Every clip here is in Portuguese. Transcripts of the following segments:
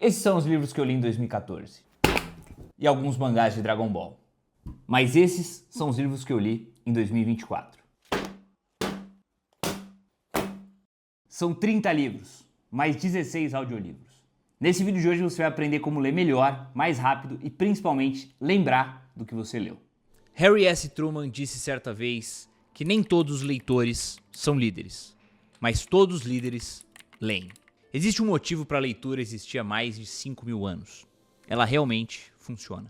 Esses são os livros que eu li em 2014. E alguns mangás de Dragon Ball. Mas esses são os livros que eu li em 2024. São 30 livros, mais 16 audiolivros. Nesse vídeo de hoje você vai aprender como ler melhor, mais rápido e principalmente lembrar do que você leu. Harry S. Truman disse certa vez que nem todos os leitores são líderes, mas todos os líderes leem. Existe um motivo para a leitura existir há mais de 5.000 anos. Ela realmente funciona.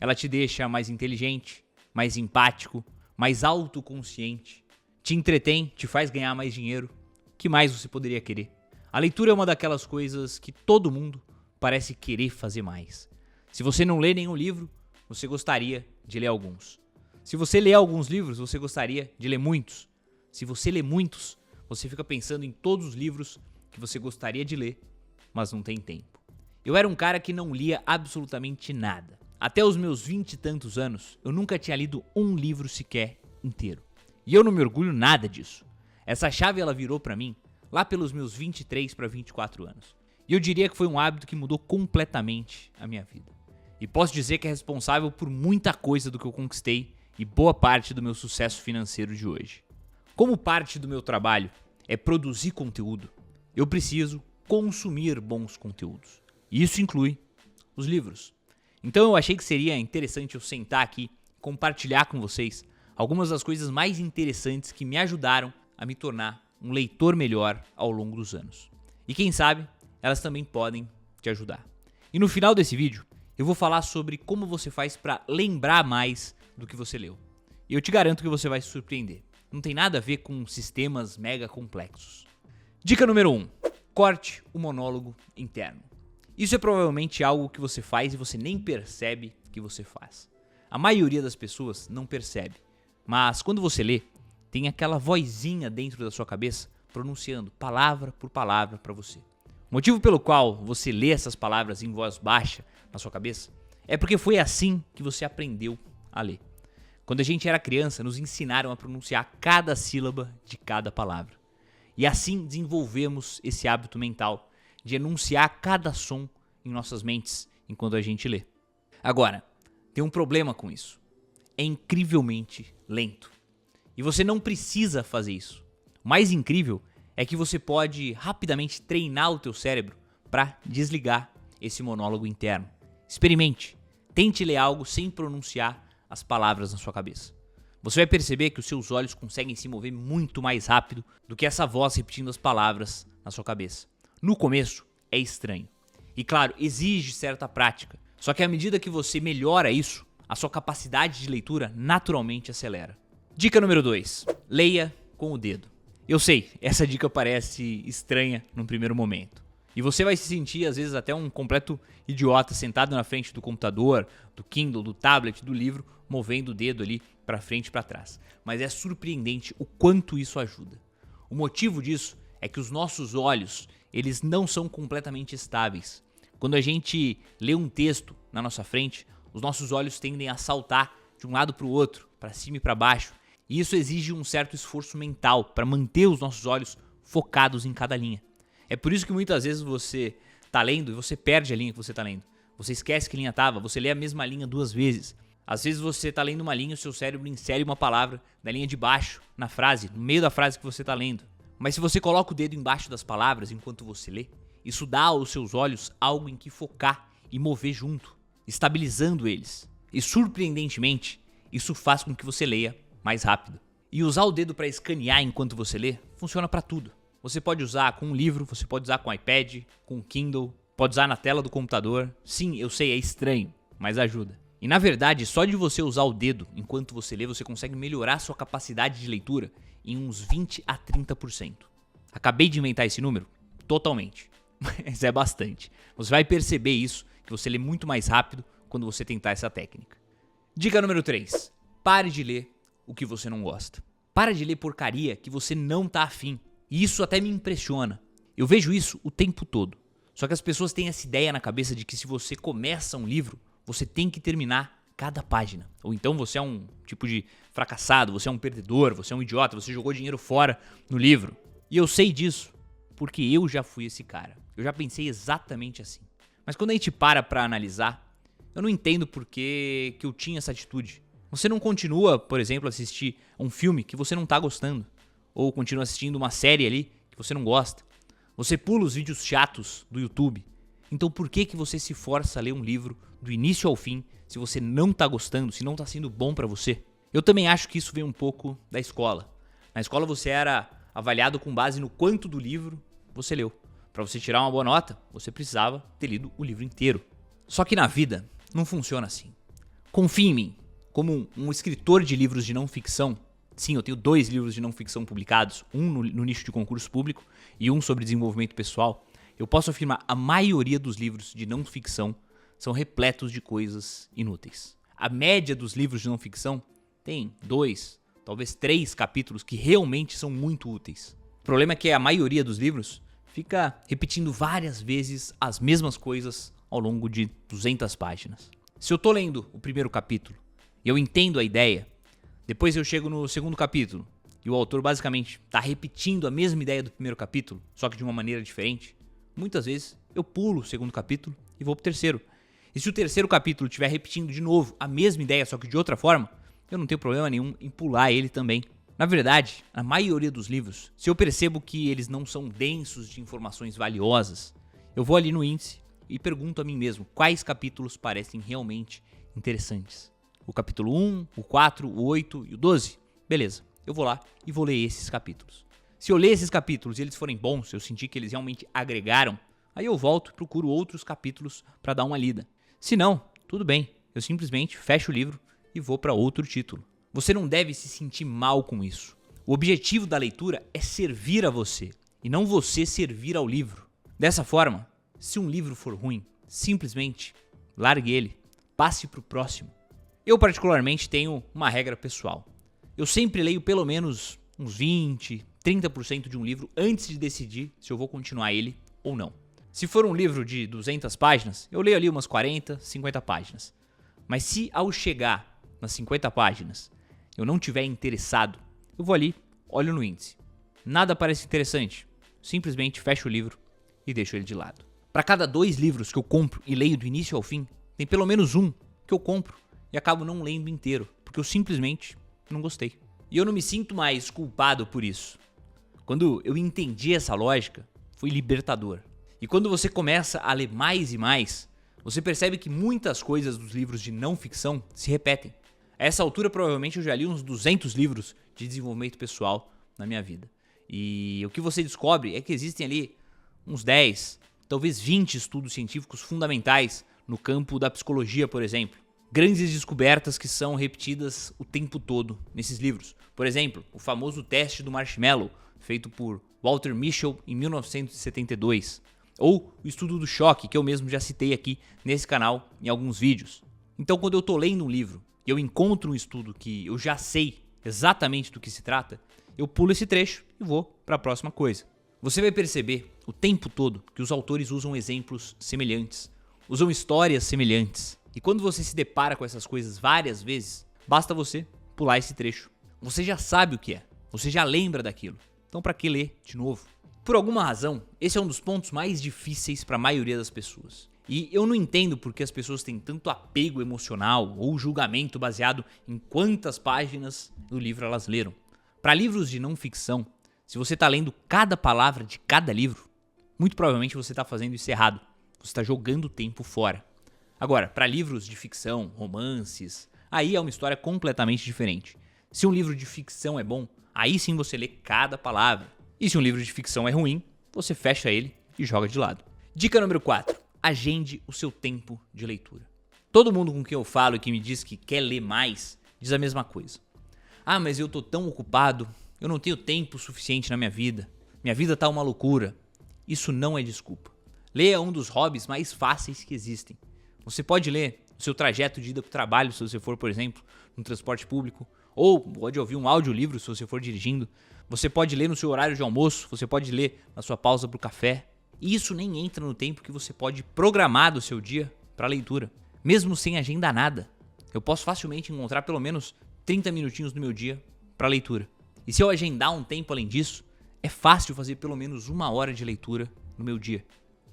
Ela te deixa mais inteligente, mais empático, mais autoconsciente, te entretém, te faz ganhar mais dinheiro. O que mais você poderia querer? A leitura é uma daquelas coisas que todo mundo parece querer fazer mais. Se você não lê nenhum livro, você gostaria de ler alguns. Se você lê alguns livros, você gostaria de ler muitos. Se você lê muitos, você fica pensando em todos os livros que você gostaria de ler, mas não tem tempo. Eu era um cara que não lia absolutamente nada. Até os meus 20 e tantos anos, eu nunca tinha lido um livro sequer inteiro. E eu não me orgulho nada disso. Essa chave ela virou pra mim lá pelos meus 23 para 24 anos. E eu diria que foi um hábito que mudou completamente a minha vida. E posso dizer que é responsável por muita coisa do que eu conquistei e boa parte do meu sucesso financeiro de hoje. Como parte do meu trabalho é produzir conteúdo, eu preciso consumir bons conteúdos. E isso inclui os livros. Então eu achei que seria interessante eu sentar aqui e compartilhar com vocês algumas das coisas mais interessantes que me ajudaram a me tornar um leitor melhor ao longo dos anos. E quem sabe, elas também podem te ajudar. E no final desse vídeo, eu vou falar sobre como você faz para lembrar mais do que você leu. E eu te garanto que você vai se surpreender. Não tem nada a ver com sistemas mega complexos. Dica número 1. Corte o monólogo interno. Isso é provavelmente algo que você faz e você nem percebe que você faz. A maioria das pessoas não percebe. Mas quando você lê, tem aquela vozinha dentro da sua cabeça pronunciando palavra por palavra para você. O motivo pelo qual você lê essas palavras em voz baixa na sua cabeça é porque foi assim que você aprendeu a ler. Quando a gente era criança, nos ensinaram a pronunciar cada sílaba de cada palavra. E assim desenvolvemos esse hábito mental de enunciar cada som em nossas mentes enquanto a gente lê. Agora, tem um problema com isso. É incrivelmente lento. E você não precisa fazer isso. O mais incrível é que você pode rapidamente treinar o teu cérebro para desligar esse monólogo interno. Experimente. Tente ler algo sem pronunciar as palavras na sua cabeça. Você vai perceber que os seus olhos conseguem se mover muito mais rápido do que essa voz repetindo as palavras na sua cabeça. No começo, é estranho. E claro, exige certa prática. Só que à medida que você melhora isso, a sua capacidade de leitura naturalmente acelera. Dica número 2. Leia com o dedo. Eu sei, essa dica parece estranha num primeiro momento. E você vai se sentir, às vezes, até um completo idiota sentado na frente do computador, do Kindle, do tablet, do livro, movendo o dedo ali para frente e para trás. Mas é surpreendente o quanto isso ajuda. O motivo disso é que os nossos olhos, eles não são completamente estáveis. Quando a gente lê um texto na nossa frente, os nossos olhos tendem a saltar de um lado para o outro, para cima e para baixo. E isso exige um certo esforço mental para manter os nossos olhos focados em cada linha. É por isso que muitas vezes você está lendo e você perde a linha que você está lendo. Você esquece que linha estava, você lê a mesma linha 2 vezes. Às vezes você está lendo uma linha e o seu cérebro insere uma palavra da linha de baixo, na frase, no meio da frase que você está lendo. Mas se você coloca o dedo embaixo das palavras enquanto você lê, isso dá aos seus olhos algo em que focar e mover junto, estabilizando eles. E surpreendentemente, isso faz com que você leia mais rápido. E usar o dedo para escanear enquanto você lê funciona para tudo. Você pode usar com um livro, você pode usar com iPad, com Kindle, pode usar na tela do computador. Sim, eu sei, é estranho, mas ajuda. E na verdade, só de você usar o dedo enquanto você lê, você consegue melhorar sua capacidade de leitura em uns 20 a 30%. Acabei de inventar esse número? Totalmente. Mas é bastante. Você vai perceber isso, que você lê muito mais rápido quando você tentar essa técnica. Dica número 3. Pare de ler o que você não gosta. Para de ler porcaria que você não tá afim. E isso até me impressiona. Eu vejo isso o tempo todo. Só que as pessoas têm essa ideia na cabeça de que se você começa um livro, você tem que terminar cada página. Ou então você é um tipo de fracassado, você é um perdedor, você é um idiota, você jogou dinheiro fora no livro. E eu sei disso porque eu já fui esse cara. Eu já pensei exatamente assim. Mas quando a gente para analisar, eu não entendo por que eu tinha essa atitude. Você não continua, por exemplo, a assistir um filme que você não tá gostando. Ou continua assistindo uma série ali que você não gosta. Você pula os vídeos chatos do YouTube. Então por que você se força a ler um livro do início ao fim se você não tá gostando, se não tá sendo bom pra você? Eu também acho que isso vem um pouco da escola. Na escola você era avaliado com base no quanto do livro você leu. Para você tirar uma boa nota, você precisava ter lido o livro inteiro. Só que na vida não funciona assim. Confie em mim. Como um escritor de livros de não ficção, sim, eu tenho 2 livros de não ficção publicados, um no nicho de concurso público e um sobre desenvolvimento pessoal, eu posso afirmar a maioria dos livros de não ficção são repletos de coisas inúteis. A média dos livros de não ficção tem 2, talvez 3 capítulos que realmente são muito úteis. O problema é que a maioria dos livros fica repetindo várias vezes as mesmas coisas ao longo de 200 páginas. Se eu tô lendo o primeiro capítulo e eu entendo a ideia, depois eu chego no segundo capítulo e o autor basicamente está repetindo a mesma ideia do primeiro capítulo, só que de uma maneira diferente, muitas vezes eu pulo o segundo capítulo e vou pro terceiro. E se o terceiro capítulo estiver repetindo de novo a mesma ideia, só que de outra forma, eu não tenho problema nenhum em pular ele também. Na verdade, a maioria dos livros, se eu percebo que eles não são densos de informações valiosas, eu vou ali no índice e pergunto a mim mesmo quais capítulos parecem realmente interessantes. O capítulo 1, o 4, o 8 e o 12? Beleza, eu vou lá e vou ler esses capítulos. Se eu ler esses capítulos e eles forem bons, se eu sentir que eles realmente agregaram, aí eu volto e procuro outros capítulos para dar uma lida. Se não, tudo bem, eu simplesmente fecho o livro e vou para outro título. Você não deve se sentir mal com isso. O objetivo da leitura é servir a você e não você servir ao livro. Dessa forma, se um livro for ruim, simplesmente largue ele, passe para o próximo. Eu particularmente tenho uma regra pessoal. Eu sempre leio pelo menos uns 20, 30% de um livro antes de decidir se eu vou continuar ele ou não. Se for um livro de 200 páginas, eu leio ali umas 40, 50 páginas. Mas se ao chegar nas 50 páginas eu não tiver interessado, eu vou ali, olho no índice. Nada parece interessante, simplesmente fecho o livro e deixo ele de lado. Para cada 2 livros que eu compro e leio do início ao fim, tem pelo menos um que eu compro e acabo não lendo inteiro, porque eu simplesmente não gostei. E eu não me sinto mais culpado por isso. Quando eu entendi essa lógica, foi libertador. E quando você começa a ler mais e mais, você percebe que muitas coisas dos livros de não ficção se repetem. A essa altura, provavelmente, eu já li uns 200 livros de desenvolvimento pessoal na minha vida. E o que você descobre é que existem ali uns 10, talvez 20 estudos científicos fundamentais no campo da psicologia, por exemplo. Grandes descobertas que são repetidas o tempo todo nesses livros. Por exemplo, o famoso teste do marshmallow, feito por Walter Mischel em 1972. Ou o estudo do choque, que eu mesmo já citei aqui nesse canal em alguns vídeos. Então, quando eu estou lendo um livro e eu encontro um estudo que eu já sei exatamente do que se trata, eu pulo esse trecho e vou para a próxima coisa. Você vai perceber o tempo todo que os autores usam exemplos semelhantes, usam histórias semelhantes. E quando você se depara com essas coisas várias vezes, basta você pular esse trecho. Você já sabe o que é, você já lembra daquilo. Então para que ler de novo? Por alguma razão, esse é um dos pontos mais difíceis para a maioria das pessoas. E eu não entendo porque as pessoas têm tanto apego emocional ou julgamento baseado em quantas páginas do livro elas leram. Para livros de não ficção, se você está lendo cada palavra de cada livro, muito provavelmente você está fazendo isso errado. Você está jogando o tempo fora. Agora, para livros de ficção, romances, aí é uma história completamente diferente. Se um livro de ficção é bom, aí sim você lê cada palavra. E se um livro de ficção é ruim, você fecha ele e joga de lado. Dica número 4. Agende o seu tempo de leitura. Todo mundo com quem eu falo e que me diz que quer ler mais, diz a mesma coisa. Ah, mas eu tô tão ocupado, eu não tenho tempo suficiente na minha vida tá uma loucura. Isso não é desculpa. Ler é um dos hobbies mais fáceis que existem. Você pode ler o seu trajeto de ida para o trabalho, se você for, por exemplo, no transporte público, ou pode ouvir um audiolivro se você for dirigindo. Você pode ler no seu horário de almoço, você pode ler na sua pausa para o café. E isso nem entra no tempo que você pode programar do seu dia para leitura. Mesmo sem agendar nada, eu posso facilmente encontrar pelo menos 30 minutinhos no meu dia para leitura. E se eu agendar um tempo além disso, é fácil fazer pelo menos 1 hora de leitura no meu dia.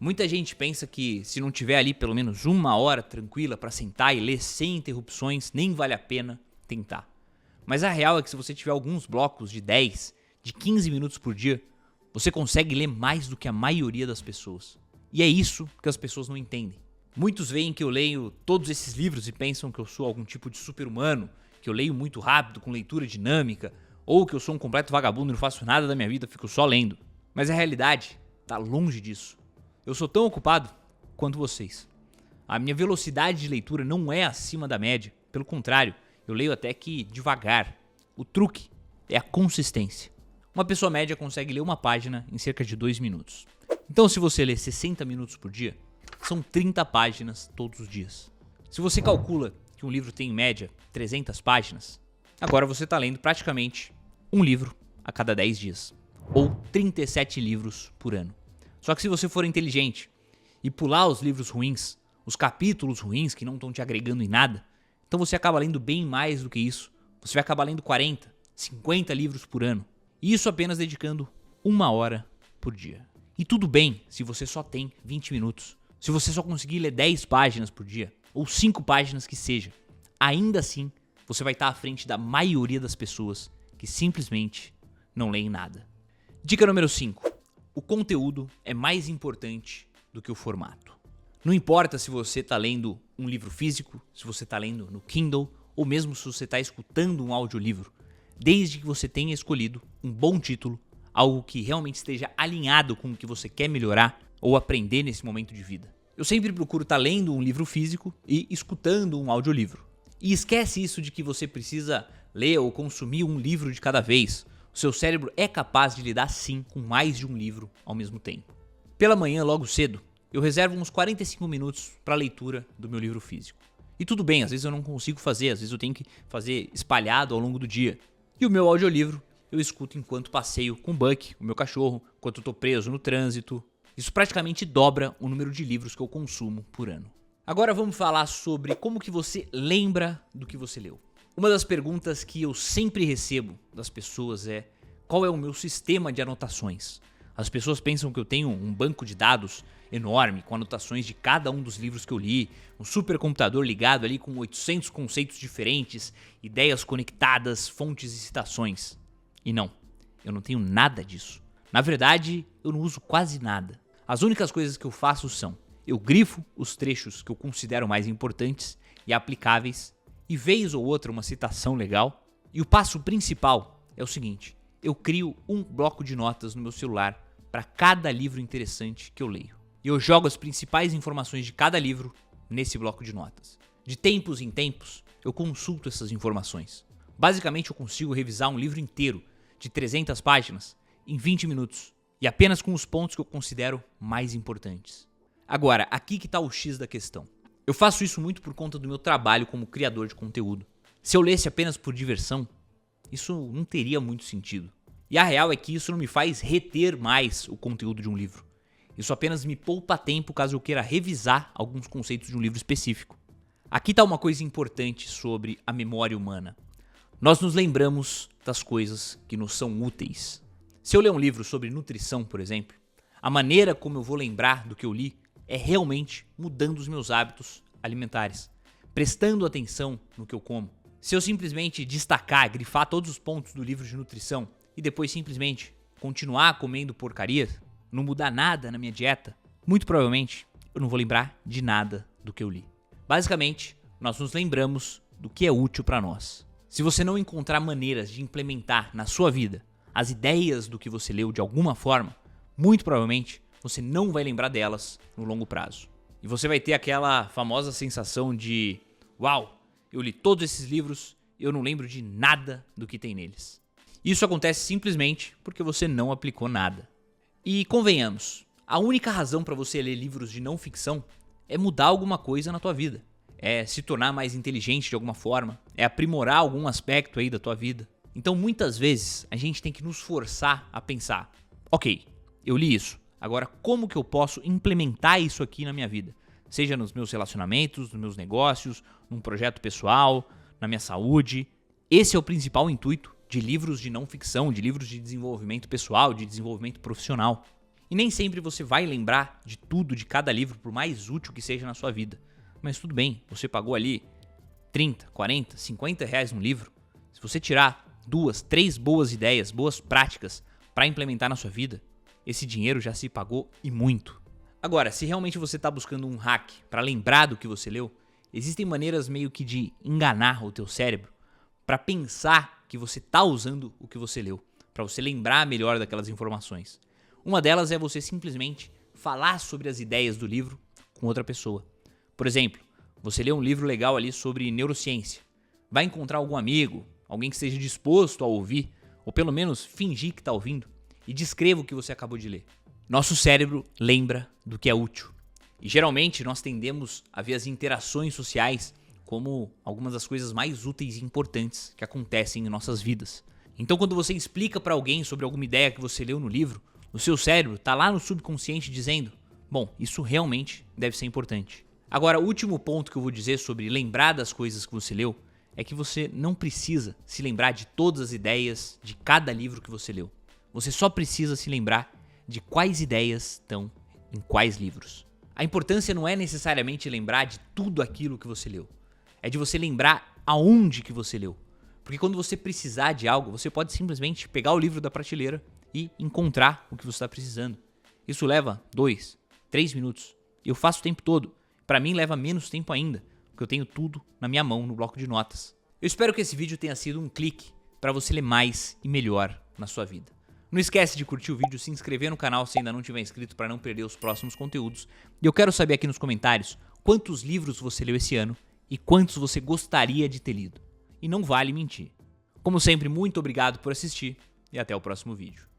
Muita gente pensa que se não tiver ali pelo menos 1 hora tranquila para sentar e ler sem interrupções, nem vale a pena tentar. Mas a real é que se você tiver alguns blocos de 10, de 15 minutos por dia, você consegue ler mais do que a maioria das pessoas. E é isso que as pessoas não entendem. Muitos veem que eu leio todos esses livros e pensam que eu sou algum tipo de super-humano, que eu leio muito rápido, com leitura dinâmica, ou que eu sou um completo vagabundo e não faço nada da minha vida, fico só lendo. Mas a realidade está longe disso. Eu sou tão ocupado quanto vocês. A minha velocidade de leitura não é acima da média. Pelo contrário, eu leio até que devagar. O truque é a consistência. Uma pessoa média consegue ler uma página em cerca de 2 minutos. Então, se você lê 60 minutos por dia, são 30 páginas todos os dias. Se você calcula que um livro tem em média 300 páginas, agora você está lendo praticamente um livro a cada 10 dias. Ou 37 livros por ano. Só que se você for inteligente e pular os livros ruins, os capítulos ruins que não estão te agregando em nada, então você acaba lendo bem mais do que isso. Você vai acabar lendo 40, 50 livros por ano. E isso apenas dedicando 1 hora por dia. E tudo bem se você só tem 20 minutos. Se você só conseguir ler 10 páginas por dia, ou 5 páginas que seja, ainda assim você vai estar à frente da maioria das pessoas que simplesmente não leem nada. Dica número 5. O conteúdo é mais importante do que o formato. Não importa se você está lendo um livro físico, se você está lendo no Kindle, ou mesmo se você está escutando um audiolivro, desde que você tenha escolhido um bom título, algo que realmente esteja alinhado com o que você quer melhorar ou aprender nesse momento de vida. Eu sempre procuro estar lendo um livro físico e escutando um audiolivro. E esquece isso de que você precisa ler ou consumir um livro de cada vez. O seu cérebro é capaz de lidar sim com mais de um livro ao mesmo tempo. Pela manhã, logo cedo, eu reservo uns 45 minutos para a leitura do meu livro físico. E tudo bem, às vezes eu não consigo fazer, às vezes eu tenho que fazer espalhado ao longo do dia. E o meu audiolivro eu escuto enquanto passeio com o Buck, o meu cachorro, enquanto eu estou preso no trânsito. Isso praticamente dobra o número de livros que eu consumo por ano. Agora vamos falar sobre como que você lembra do que você leu. Uma das perguntas que eu sempre recebo das pessoas é: qual é o meu sistema de anotações? As pessoas pensam que eu tenho um banco de dados enorme com anotações de cada um dos livros que eu li, um supercomputador ligado ali com 800 conceitos diferentes, ideias conectadas, fontes e citações. E não, eu não tenho nada disso. Na verdade, eu não uso quase nada. As únicas coisas que eu faço são: eu grifo os trechos que eu considero mais importantes e aplicáveis, e vez ou outra uma citação legal. E o passo principal é o seguinte: eu crio um bloco de notas no meu celular para cada livro interessante que eu leio. E eu jogo as principais informações de cada livro nesse bloco de notas. De tempos em tempos, eu consulto essas informações. Basicamente, eu consigo revisar um livro inteiro de 300 páginas em 20 minutos. E apenas com os pontos que eu considero mais importantes. Agora, aqui que está o X da questão. Eu faço isso muito por conta do meu trabalho como criador de conteúdo. Se eu lesse apenas por diversão, isso não teria muito sentido. E a real é que isso não me faz reter mais o conteúdo de um livro. Isso apenas me poupa tempo caso eu queira revisar alguns conceitos de um livro específico. Aqui está uma coisa importante sobre a memória humana. Nós nos lembramos das coisas que nos são úteis. Se eu ler um livro sobre nutrição, por exemplo, a maneira como eu vou lembrar do que eu li é realmente mudando os meus hábitos alimentares, prestando atenção no que eu como. Se eu simplesmente destacar, grifar todos os pontos do livro de nutrição e depois simplesmente continuar comendo porcaria, não mudar nada na minha dieta, muito provavelmente eu não vou lembrar de nada do que eu li. Basicamente, nós nos lembramos do que é útil para nós. Se você não encontrar maneiras de implementar na sua vida as ideias do que você leu de alguma forma, muito provavelmente você não vai lembrar delas no longo prazo. E você vai ter aquela famosa sensação de: uau, eu li todos esses livros e eu não lembro de nada do que tem neles. Isso acontece simplesmente porque você não aplicou nada. E convenhamos, a única razão para você ler livros de não ficção é mudar alguma coisa na tua vida. É se tornar mais inteligente de alguma forma, é aprimorar algum aspecto aí da tua vida. Então muitas vezes a gente tem que nos forçar a pensar: ok, eu li isso, agora como que eu posso implementar isso aqui na minha vida? Seja nos meus relacionamentos, nos meus negócios, num projeto pessoal, na minha saúde. Esse é o principal intuito de livros de não ficção, de livros de desenvolvimento pessoal, de desenvolvimento profissional. E nem sempre você vai lembrar de tudo de cada livro, por mais útil que seja na sua vida. Mas tudo bem, você pagou ali 30, 40, 50 reais num livro. Se você tirar 2, 3 boas ideias, boas práticas para implementar na sua vida, esse dinheiro já se pagou e muito. Agora, se realmente você está buscando um hack para lembrar do que você leu, existem maneiras meio que de enganar o teu cérebro para pensar que você está usando o que você leu, para você lembrar melhor daquelas informações. Uma delas é você simplesmente falar sobre as ideias do livro com outra pessoa. Por exemplo, você lê um livro legal ali sobre neurociência. Vai encontrar algum amigo, alguém que esteja disposto a ouvir, ou pelo menos fingir que está ouvindo, e descreva o que você acabou de ler. Nosso cérebro lembra do que é útil. E geralmente nós tendemos a ver as interações sociais como algumas das coisas mais úteis e importantes que acontecem em nossas vidas. Então, quando você explica para alguém sobre alguma ideia que você leu no livro, o seu cérebro está lá no subconsciente dizendo: bom, isso realmente deve ser importante. Agora, o último ponto que eu vou dizer sobre lembrar das coisas que você leu é que você não precisa se lembrar de todas as ideias de cada livro que você leu. Você só precisa se lembrar de quais ideias estão em quais livros. A importância não é necessariamente lembrar de tudo aquilo que você leu. É de você lembrar aonde que você leu. Porque quando você precisar de algo, você pode simplesmente pegar o livro da prateleira e encontrar o que você está precisando. Isso leva 2, 3 minutos. Eu faço o tempo todo. Para mim leva menos tempo ainda, porque eu tenho tudo na minha mão no bloco de notas. Eu espero que esse vídeo tenha sido um clique para você ler mais e melhor na sua vida. Não esquece de curtir o vídeo, se inscrever no canal se ainda não tiver inscrito para não perder os próximos conteúdos. E eu quero saber aqui nos comentários quantos livros você leu esse ano e quantos você gostaria de ter lido. E não vale mentir. Como sempre, muito obrigado por assistir e até o próximo vídeo.